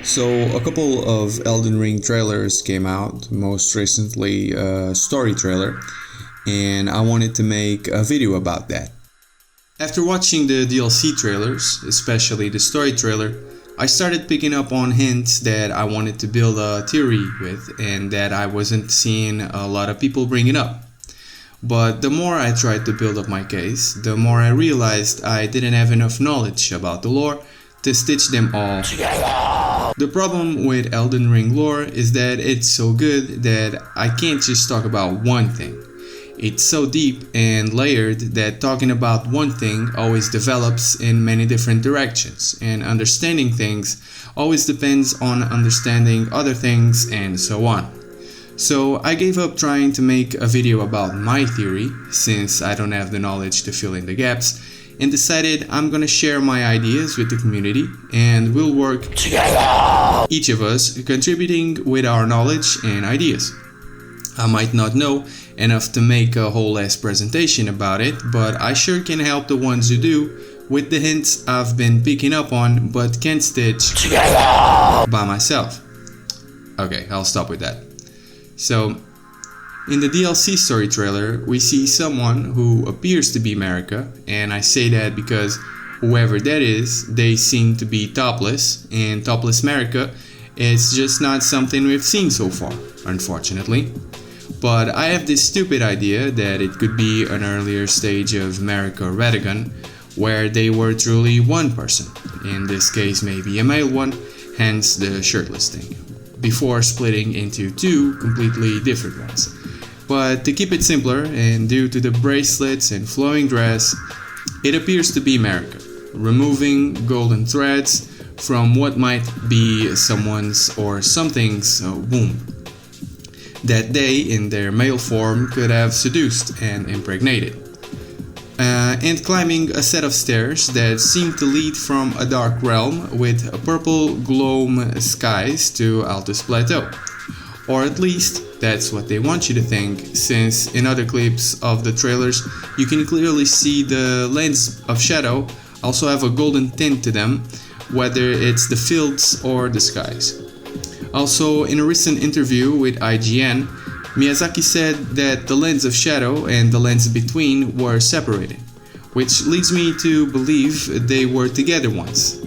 So a couple of Elden Ring trailers came out, most recently a story trailer, and I wanted to make a video about that. After watching the DLC trailers, especially the story trailer, I started picking up on hints that I wanted to build a theory with and that I wasn't seeing a lot of people bringing up. But the more I tried to build up my case, the more I realized I didn't have enough knowledge about the lore to stitch them all together. The problem with Elden Ring lore is that it's so good that I can't just talk about one thing. It's so deep and layered that talking about one thing always develops in many different directions, and understanding things always depends on understanding other things and so on. So I gave up trying to make a video about my theory, since I don't have the knowledge to fill in the gaps, and decided I'm gonna share my ideas with the community and we'll work together, each of us contributing with our knowledge and ideas. I might not know enough to make a whole ass presentation about it, but I sure can help the ones who do with the hints I've been picking up on but can't stitch together by myself. Okay, I'll stop with that. So, in the DLC story trailer, we see someone who appears to be Marika, and I say that because whoever that is, they seem to be topless, and topless Marika is just not something we've seen so far, unfortunately. But I have this stupid idea that it could be an earlier stage of Marika Radagon, where they were truly one person, in this case maybe a male one, hence the shirtless thing, before splitting into two completely different ones. But to keep it simpler, and due to the bracelets and flowing dress, it appears to be Marika, removing golden threads from what might be someone's or something's womb that they, in their male form, could have seduced and impregnated. And climbing a set of stairs that seem to lead from a dark realm with purple gloam skies to Altus Plateau. Or at least, that's what they want you to think, since in other clips of the trailers you can clearly see the lands of shadow also have a golden tint to them, whether it's the fields or the skies. Also, in a recent interview with IGN, Miyazaki said that the lands of shadow and the lands between were separated, which leads me to believe they were together once.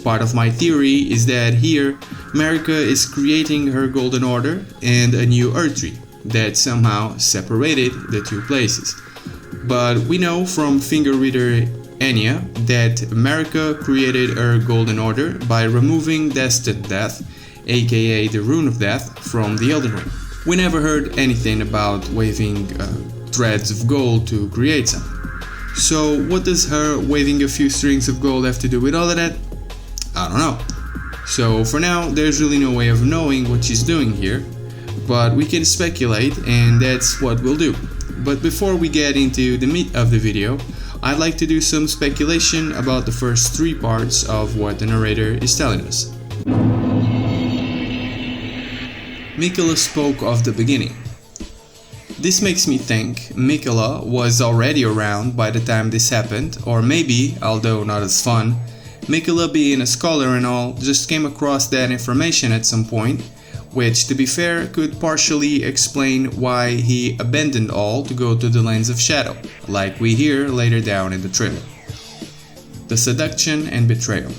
Part of my theory is that here, Marika is creating her golden order and a new earth tree that somehow separated the two places. But we know from finger reader Enya that Marika created her golden order by removing Destined Death, aka the Rune of Death, from the Elden Ring. We never heard anything about waving threads of gold to create something. So what does her waving a few strings of gold have to do with all of that? I don't know. So for now, there's really no way of knowing what she's doing here, but we can speculate, and that's what we'll do. But before we get into the meat of the video, I'd like to do some speculation about the first three parts of what the narrator is telling us. Miquella spoke of the beginning. This makes me think Miquella was already around by the time this happened, or maybe, although not as fun, Miquella, being a scholar and all, just came across that information at some point, which, to be fair, could partially explain why he abandoned all to go to the lands of shadow, like we hear later down in the trailer. The seduction and betrayal.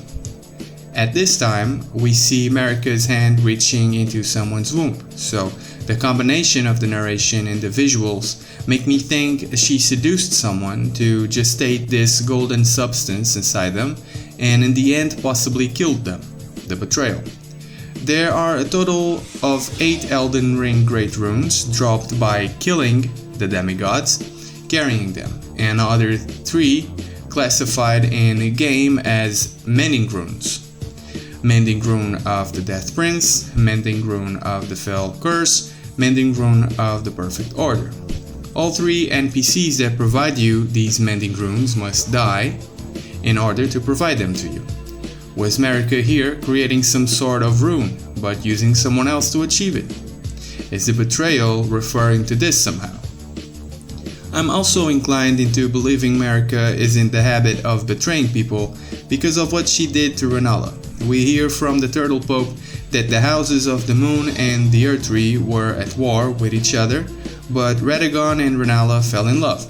At this time, we see Marika's hand reaching into someone's womb, so the combination of the narration and the visuals make me think she seduced someone to gestate this golden substance inside them, and in the end possibly killed them, the betrayal. There are a total of 8 Elden Ring Great Runes dropped by killing the demigods, carrying them, and other 3 classified in the game as Mending Runes. Mending Rune of the Death Prince, Mending Rune of the Fell Curse, Mending Rune of the Perfect Order. All 3 NPCs that provide you these Mending Runes must die in order to provide them to you. Was Marika here creating some sort of rune, but using someone else to achieve it? Is the betrayal referring to this somehow? I'm also inclined into believing Marika is in the habit of betraying people because of what she did to Renala, we hear from the Turtle Pope that the houses of the Moon and the Earth Tree were at war with each other, but Radagon and Renala fell in love.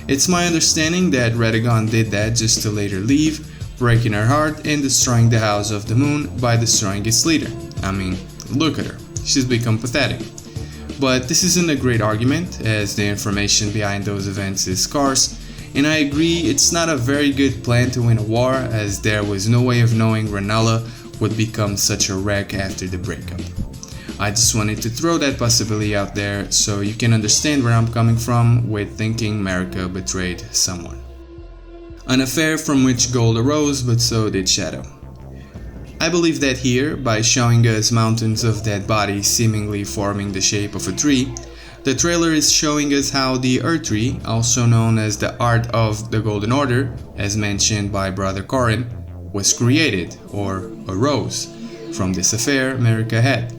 It's my understanding that Radagon did that just to later leave, breaking her heart and destroying the House of the Moon by destroying its leader. I mean, look at her, she's become pathetic. But this isn't a great argument, as the information behind those events is scarce, and I agree it's not a very good plan to win a war, as there was no way of knowing Renala would become such a wreck after the breakup. I just wanted to throw that possibility out there so you can understand where I'm coming from with thinking Marika betrayed someone. An affair from which gold arose, but so did shadow. I believe that here, by showing us mountains of dead bodies seemingly forming the shape of a tree, the trailer is showing us how the Earth Tree, also known as the Art of the Golden Order, as mentioned by Brother Corin, was created, or arose, from this affair Marika had.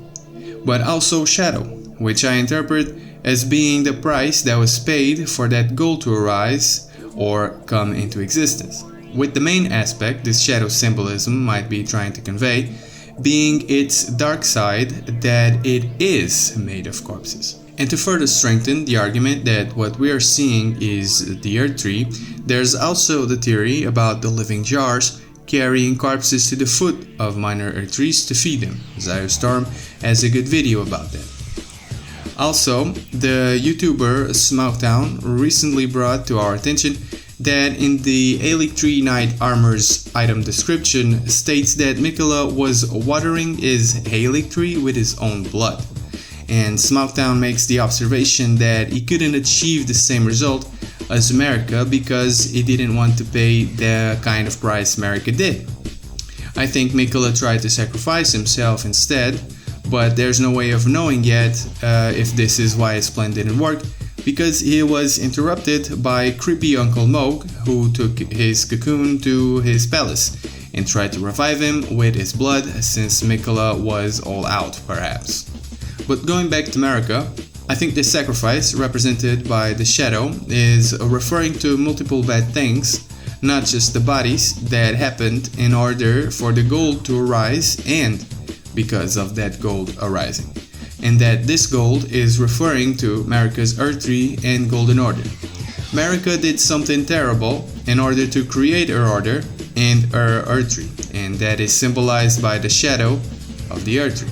But also shadow, which I interpret as being the price that was paid for that gold to arise or come into existence, with the main aspect this shadow symbolism might be trying to convey being its dark side, that it is made of corpses. And to further strengthen the argument that what we are seeing is the Earth Tree, there's also the theory about the living jars carrying corpses to the foot of minor Earth Trees to feed them. Ziostorm has a good video about that. Also, the YouTuber Smoketown recently brought to our attention that in the Aelic Tree Knight Armor's item description states that Mikola was watering his Aelic Tree with his own blood. And Smoketown makes the observation that he couldn't achieve the same result as Marika because he didn't want to pay the kind of price Marika did. I think Mikola tried to sacrifice himself instead, but there's no way of knowing yet if this is why his plan didn't work, because he was interrupted by creepy Uncle Moog, who took his cocoon to his palace and tried to revive him with his blood since Mikola was all out perhaps. But going back to Marika, I think this sacrifice, represented by the shadow, is referring to multiple bad things, not just the bodies that happened in order for the gold to arise and because of that gold arising. And that this gold is referring to Marika's Earth Tree and Golden Order. Marika did something terrible in order to create her order and her Earth Tree, and that is symbolized by the shadow of the Earth Tree.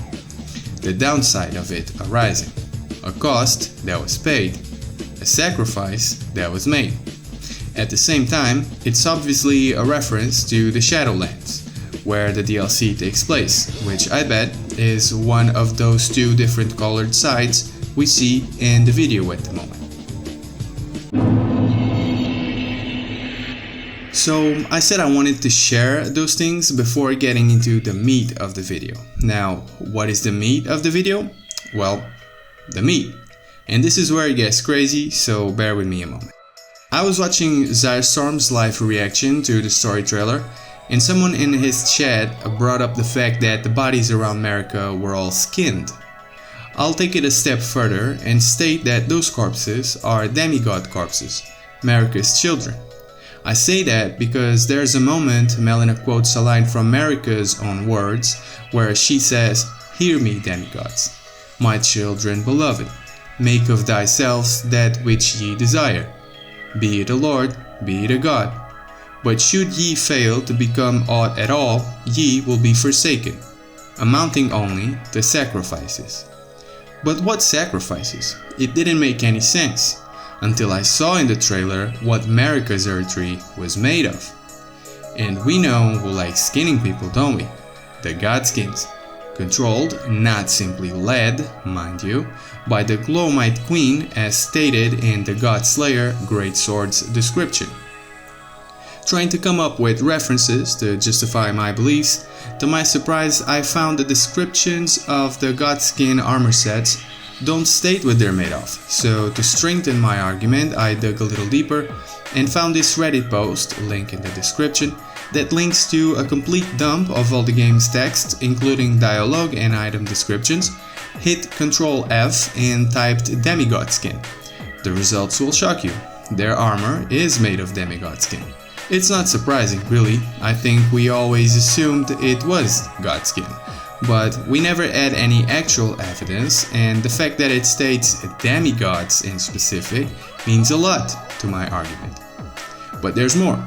The downside of it arising, a cost that was paid, a sacrifice that was made. At the same time, it's obviously a reference to the Shadowlands, where the DLC takes place, which I bet is one of those two different colored sides we see in the video at the moment. So I said I wanted to share those things before getting into the meat of the video. Now, what is the meat of the video? Well, the meat. And this is where it gets crazy, so bear with me a moment. I was watching Ziostorm's live reaction to the story trailer, and someone in his chat brought up the fact that the bodies around Marika were all skinned. I'll take it a step further and state that those corpses are demigod corpses, Marika's children. I say that because there's a moment Melina quotes a line from Marika's own words where she says, "Hear me, demigods, my children beloved, make of thyself that which ye desire, be it a lord, be it a god. But should ye fail to become aught at all, ye will be forsaken, amounting only to sacrifices." But what sacrifices? It didn't make any sense until I saw in the trailer what Marika's Earth Tree was made of. And we know who likes skinning people, don't we? The Godskins. Controlled, not simply led, mind you, by the Glowmite Queen as stated in the Godslayer Greatsword's description. Trying to come up with references to justify my beliefs, to my surprise I found the descriptions of the Godskin armor sets don't state what they're made of, so to strengthen my argument I dug a little deeper and found this Reddit post, link in the description, that links to a complete dump of all the game's text, including dialogue and item descriptions. Hit Ctrl F and typed demigod skin. The results will shock you. Their armor is made of demigod skin. It's not surprising, really. I think we always assumed it was Godskin, but we never had any actual evidence, and the fact that it states demigods in specific means a lot to my argument. But there's more.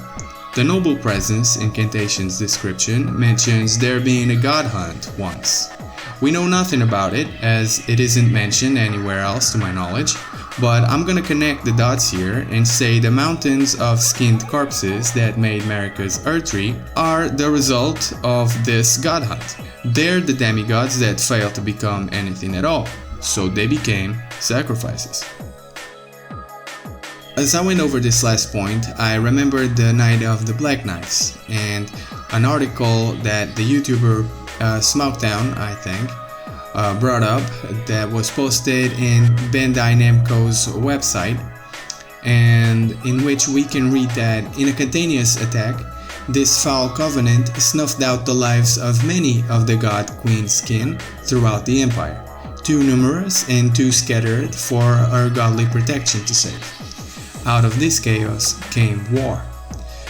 The noble presence incantation's description mentions there being a godhunt once. We know nothing about it, as it isn't mentioned anywhere else to my knowledge, but I'm gonna connect the dots here and say the mountains of skinned corpses that made Marika's Earthtree are the result of this godhunt. They're the demigods that failed to become anything at all, so they became sacrifices. As I went over this last point, I remembered the Night of the Black Knights and an article that the YouTuber Smoketown, I think, brought up that was posted in Bandai Namco's website, and in which we can read that in a continuous attack, this foul covenant snuffed out the lives of many of the God Queen's kin throughout the empire, too numerous and too scattered for our godly protection to save. Out of this chaos came war.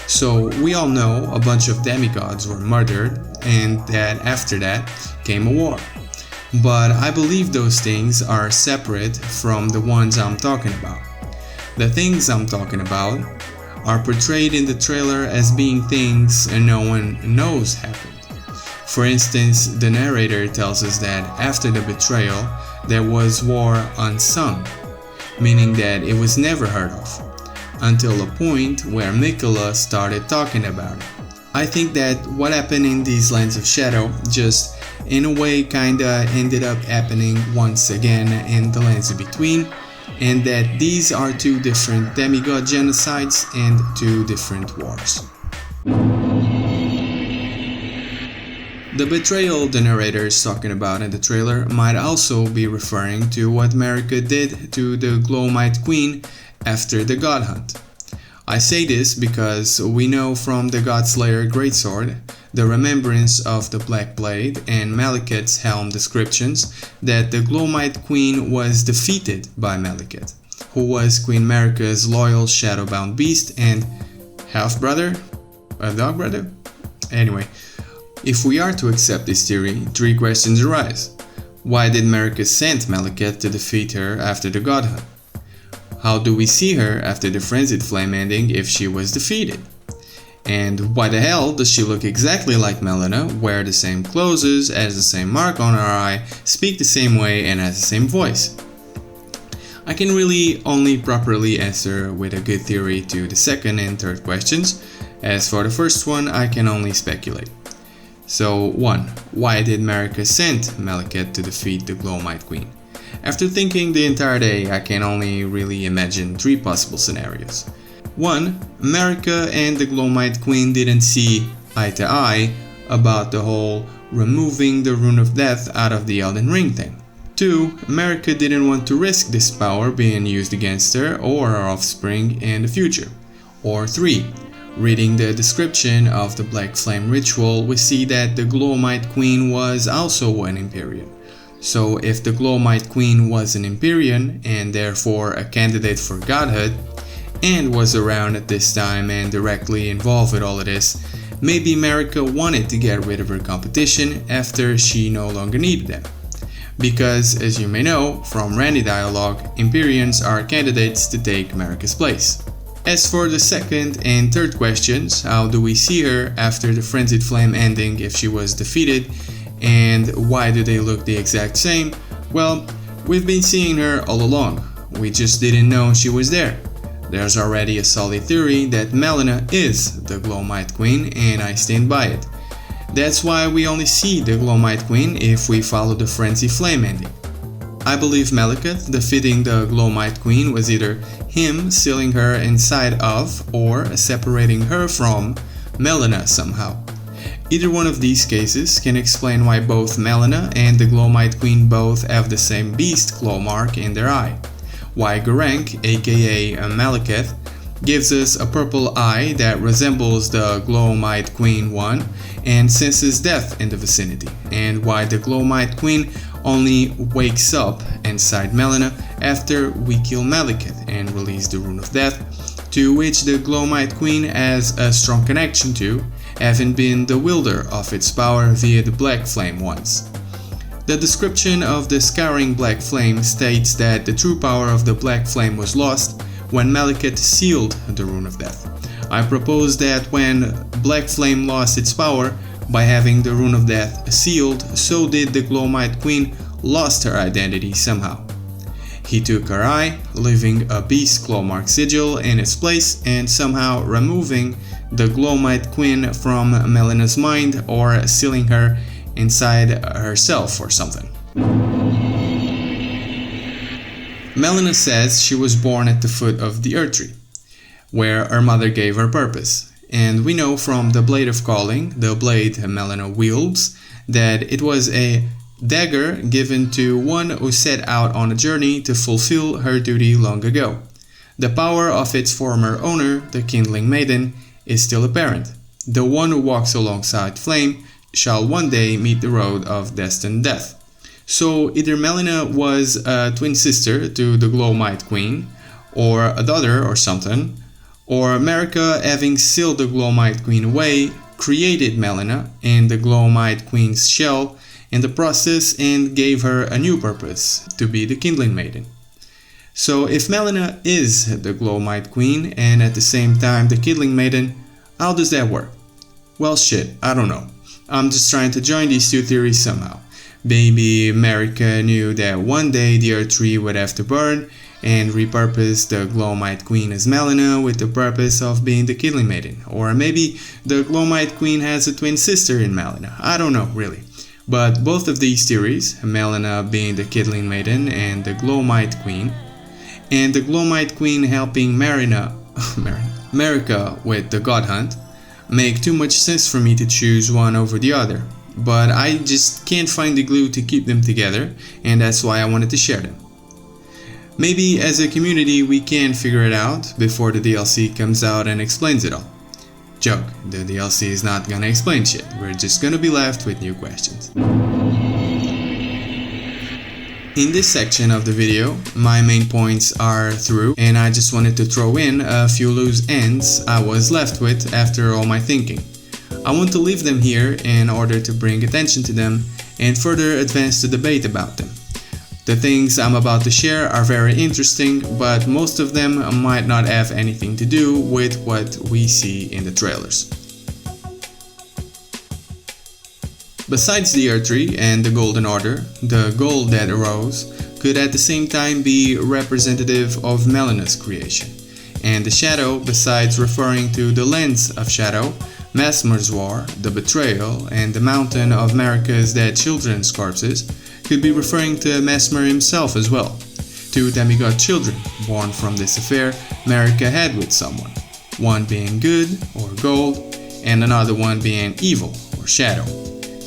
So we all know a bunch of demigods were murdered, and that after that came a war. But I believe those things are separate from the ones I'm talking about. The things I'm talking about are portrayed in the trailer as being things no one knows happened. For instance, the narrator tells us that after the betrayal, there was war unsung, meaning that it was never heard of, until a point where Mikola started talking about it. I think that what happened in these Lands of Shadow just in a way kinda ended up happening once again in the Lands in Between, and that these are two different demigod genocides and two different wars. The betrayal the narrator is talking about in the trailer might also be referring to what Marika did to the Glowmite Queen after the God Hunt. I say this because we know from the Godslayer Greatsword, the Remembrance of the Black Blade, and Maliketh's Helm descriptions that the Glowmite Queen was defeated by Maliketh, who was Queen Marika's loyal shadowbound beast and half-brother? A dog brother? Anyway, if we are to accept this theory, three questions arise. Why did Marika send Maliketh to defeat her after the God Hunt? How do we see her after the Frenzied Flame ending if she was defeated? And why the hell does she look exactly like Melina, wear the same clothes, has the same mark on her eye, speak the same way, and has the same voice? I can really only properly answer with a good theory to the second and third questions. As for the first one, I can only speculate. So 1. Why did Marika send Maliketh to defeat the Glowmite Queen? After thinking the entire day, I can only really imagine three possible scenarios. 1. Marika and the Glowmite Queen didn't see eye to eye about the whole removing the Rune of Death out of the Elden Ring thing. 2. Marika didn't want to risk this power being used against her or her offspring in the future. Or 3. Reading the description of the Black Flame ritual, we see that the Glowmite Queen was also an Empyrean. So if the Glowmite Queen was an Empyrean and therefore a candidate for godhood, and was around at this time and directly involved with all of this, maybe Marika wanted to get rid of her competition after she no longer needed them. Because, as you may know from Randy dialogue, Empyreans are candidates to take Marika's place. As for the second and third questions, how do we see her after the Frenzied Flame ending if she was defeated, and why do they look the exact same? Well, we've been seeing her all along, we just didn't know she was there. There's already a solid theory that Melina is the Glowmite Queen, and I stand by it. That's why we only see the Glowmite Queen if we follow the Frenzy Flame ending. I believe Maliketh defeating the Glowmite Queen was either him sealing her inside of or separating her from Melina somehow. Either one of these cases can explain why both Melina and the Glowmite Queen both have the same beast claw mark in their eye. Why Geraint, aka Maliketh, gives us a purple eye that resembles the Glowmite Queen one and senses death in the vicinity, and why the Glowmite Queen only wakes up inside Melina after we kill Maliketh and release the Rune of Death to which the Glowmite Queen has a strong connection to, having been the wielder of its power via the Black Flame once. The description of the scouring Black Flame states that the true power of the Black Flame was lost when Malekith sealed the Rune of Death. I propose that when Black Flame lost its power by having the Rune of Death sealed, so did the Glowmite Queen lost her identity somehow. He took her eye, leaving a beast Glowmark sigil in its place and somehow removing the Glowmite Queen from Melina's mind or sealing her inside herself or something. Melina says she was born at the foot of the Earth Tree, where her mother gave her purpose, and we know from the Blade of Calling, the blade Melina wields, that it was a dagger given to one who set out on a journey to fulfill her duty long ago. The power of its former owner, the Kindling Maiden, is still apparent. The one who walks alongside Flame shall one day meet the road of destined death. So either Melina was a twin sister to the Glowmite Queen, or a daughter or something, or Marika, having sealed the Glowmite Queen away, created Melina in the Glowmite Queen's shell in the process and gave her a new purpose, to be the Kindling Maiden. So if Melina is the Glowmite Queen and at the same time the Kindling Maiden, how does that work? Well shit, I don't know. I'm just trying to join these two theories somehow. Maybe Marika knew that one day the Earth Tree would have to burn and repurpose the Glowmite Queen as Melina with the purpose of being the Kindling Maiden. Or maybe the Glowmite Queen has a twin sister in Melina. I don't know really. But both of these theories, Melina being the Kindling Maiden and the Glowmite Queen, and the Glowmite Queen helping Marika with the godhunt, make too much sense for me to choose one over the other. But I just can't find the glue to keep them together, and that's why I wanted to share them. Maybe as a community we can figure it out before the DLC comes out and explains it all. Joke, the DLC is not gonna explain shit, we're just gonna be left with new questions. In this section of the video, my main points are through, and I just wanted to throw in a few loose ends I was left with after all my thinking. I want to leave them here in order to bring attention to them and further advance the debate about them. The things I'm about to share are very interesting, but most of them might not have anything to do with what we see in the trailers. Besides the Earth Tree and the Golden Order, the gold that arose could at the same time be representative of Melina's creation, and the shadow, besides referring to the lens of shadow, Mesmer's war, the betrayal, and the mountain of Marika's dead children's corpses, could be referring to Mesmer himself as well. Two demigod children born from this affair Marika had with someone, one being good or gold, and another one being evil or shadow,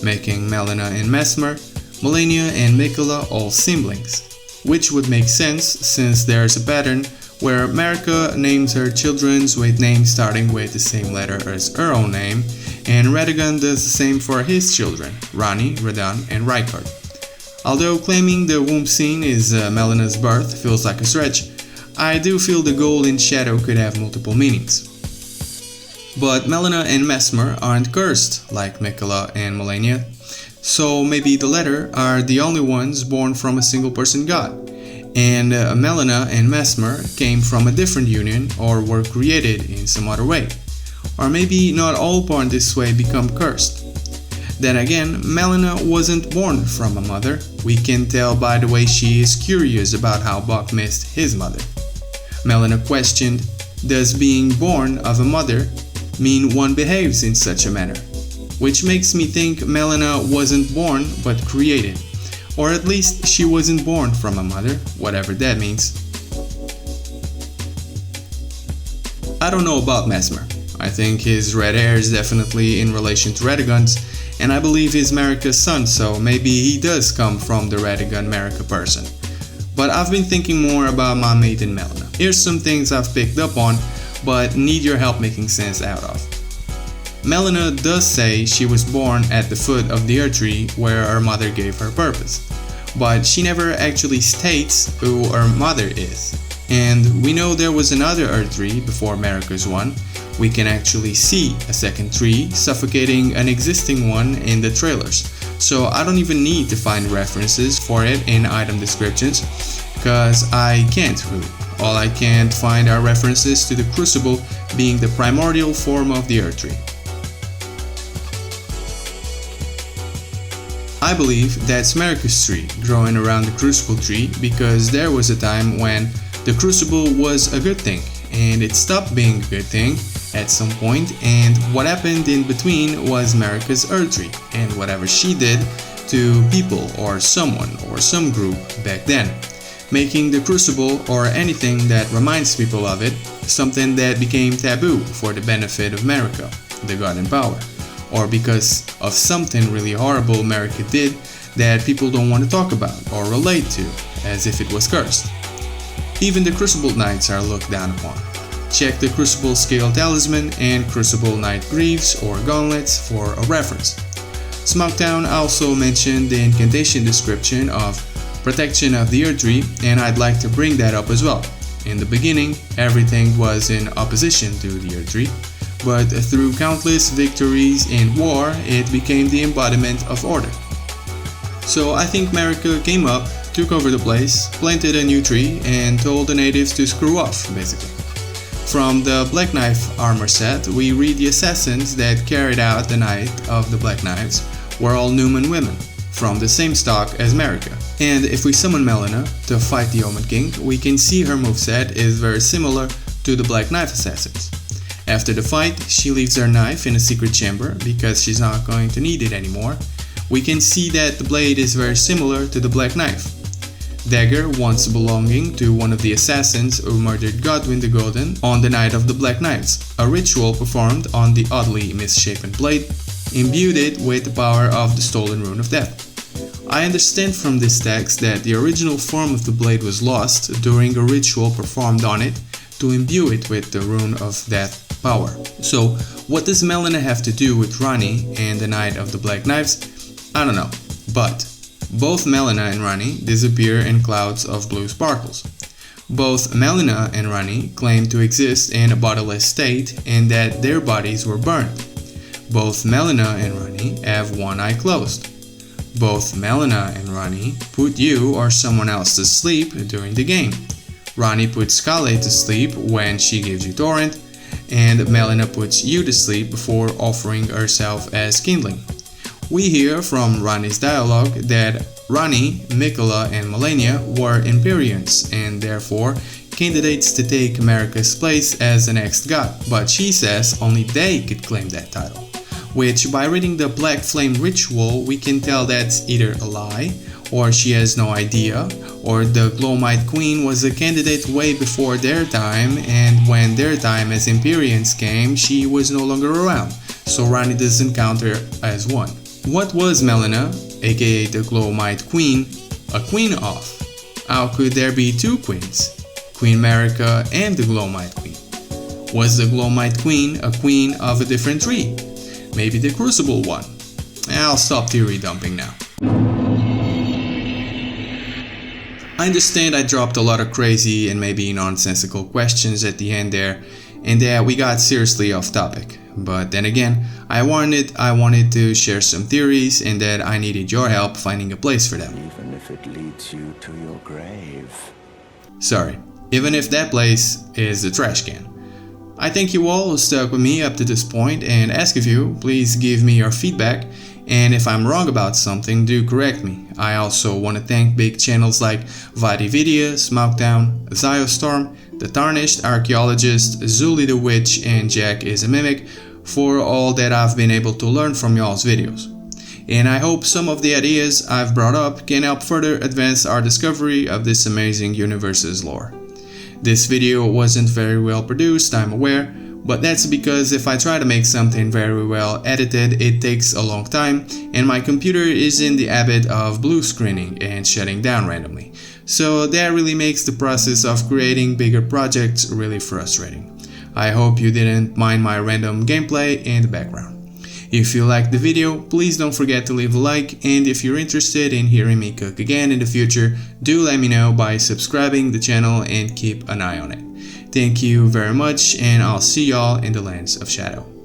making Melina and Mesmer, Malenia and Miquella all siblings, which would make sense since there's a pattern where Marika names her children with names starting with the same letter as her own name, and Radagon does the same for his children, Ranni, Radahn, and Rykard. Although claiming the womb scene is Melina's birth feels like a stretch, I do feel the gold in shadow could have multiple meanings. But Melina and Mesmer aren't cursed like Miquella and Malenia, so maybe the latter are the only ones born from a single person god, and Melina and Mesmer came from a different union or were created in some other way. Or maybe not all born this way become cursed. Then again, Melina wasn't born from a mother. We can tell by the way she is curious about how Buck missed his mother. Melina questioned, does being born of a mother mean one behaves in such a manner? Which makes me think Melina wasn't born but created. Or at least she wasn't born from a mother, whatever that means. I don't know about Mesmer. I think his red hair is definitely in relation to Radagon's, and I believe he's Marika's son, so maybe he does come from the Radagon Marika person. But I've been thinking more about my maiden Melina. Here's some things I've picked up on, but need your help making sense out of. Melina does say she was born at the foot of the Earth Tree where her mother gave her purpose, but she never actually states who her mother is. And we know there was another Earth tree before Marika's one. We can actually see a second tree suffocating an existing one in the trailers. So I don't even need to find references for it in item descriptions, because I can't really. All I can find are references to the Crucible being the primordial form of the Earth tree. I believe that's Marika's tree growing around the Crucible tree, because there was a time when the Crucible was a good thing, and it stopped being a good thing at some point, and what happened in between was Marika's Earth tree and whatever she did to people or someone or some group back then, making the Crucible or anything that reminds people of it something that became taboo for the benefit of Marika, the god in power, or because of something really horrible Marika did that people don't want to talk about or relate to, as if it was cursed. Even the Crucible Knights are looked down upon. Check the Crucible Scale Talisman and Crucible Knight Greaves or Gauntlets for a reference. Smackdown also mentioned the incantation description of protection of the Earth tree, and I'd like to bring that up as well. In the beginning, everything was in opposition to the Earth tree, but through countless victories in war, it became the embodiment of order. So I think Marika came up, took over the place, planted a new tree, and told the natives to screw off, basically. From the Black Knife armor set, we read the assassins that carried out the Night of the Black Knives were all Numan women, from the same stock as Marika. And if we summon Melina to fight the Omen King, we can see her moveset is very similar to the Black Knife assassins. After the fight, she leaves her knife in a secret chamber because she's not going to need it anymore. We can see that the blade is very similar to the Black Knife. Dagger once belonging to one of the assassins who murdered Godwyn the Golden on the Night of the Black Knives. A ritual performed on the oddly misshapen blade imbued it with the power of the stolen Rune of Death. I understand from this text that the original form of the blade was lost during a ritual performed on it to imbue it with the Rune of Death power. So what does Melina have to do with Ranni and the Night of the Black Knives? I don't know, but both Melina and Ranni disappear in clouds of blue sparkles. Both Melina and Ranni claim to exist in a bodiless state and that their bodies were burned. Both Melina and Ranni have one eye closed. Both Melina and Ranni put you or someone else to sleep during the game. Ranni puts Kale to sleep when she gives you Torrent, and Melina puts you to sleep before offering herself as kindling. We hear from Ranni's dialogue that Ranni, Mikola, and Malenia were Empyreans and therefore candidates to take Marika's place as the next god, but she says only they could claim that title, which by reading the Black Flame ritual we can tell that's either a lie, or she has no idea, or the Glowmite Queen was a candidate way before their time, and when their time as Empyreans came she was no longer around, so Ranni doesn't count her as one. What was Melina, aka the Glowmite Queen, a queen of? How could there be two queens? Queen Marika and the Glowmite Queen. Was the Glowmite Queen a queen of a different tree? Maybe the Crucible one? I'll stop theory dumping now. I understand I dropped a lot of crazy and maybe nonsensical questions at the end there, and that we got seriously off topic. But then again, I wanted to share some theories and that I needed your help finding a place for them. Even if it leads you to your grave. Sorry, even if that place is the trash can. I thank you all who stuck with me up to this point and ask of you, please give me your feedback, and if I'm wrong about something, do correct me. I also want to thank big channels like VadiVidia, Smackdown, Ziostorm, The Tarnished Archaeologist, Zuli the Witch, and Jack is a Mimic for all that I've been able to learn from y'all's videos. And I hope some of the ideas I've brought up can help further advance our discovery of this amazing universe's lore. This video wasn't very well produced, I'm aware, but that's because if I try to make something very well edited, it takes a long time, and my computer is in the habit of blue screening and shutting down randomly. So that really makes the process of creating bigger projects really frustrating. I hope you didn't mind my random gameplay in the background. If you liked the video, please don't forget to leave a like, and if you're interested in hearing me cook again in the future, do let me know by subscribing the channel and keep an eye on it. Thank you very much, and I'll see y'all in the Lands of Shadow.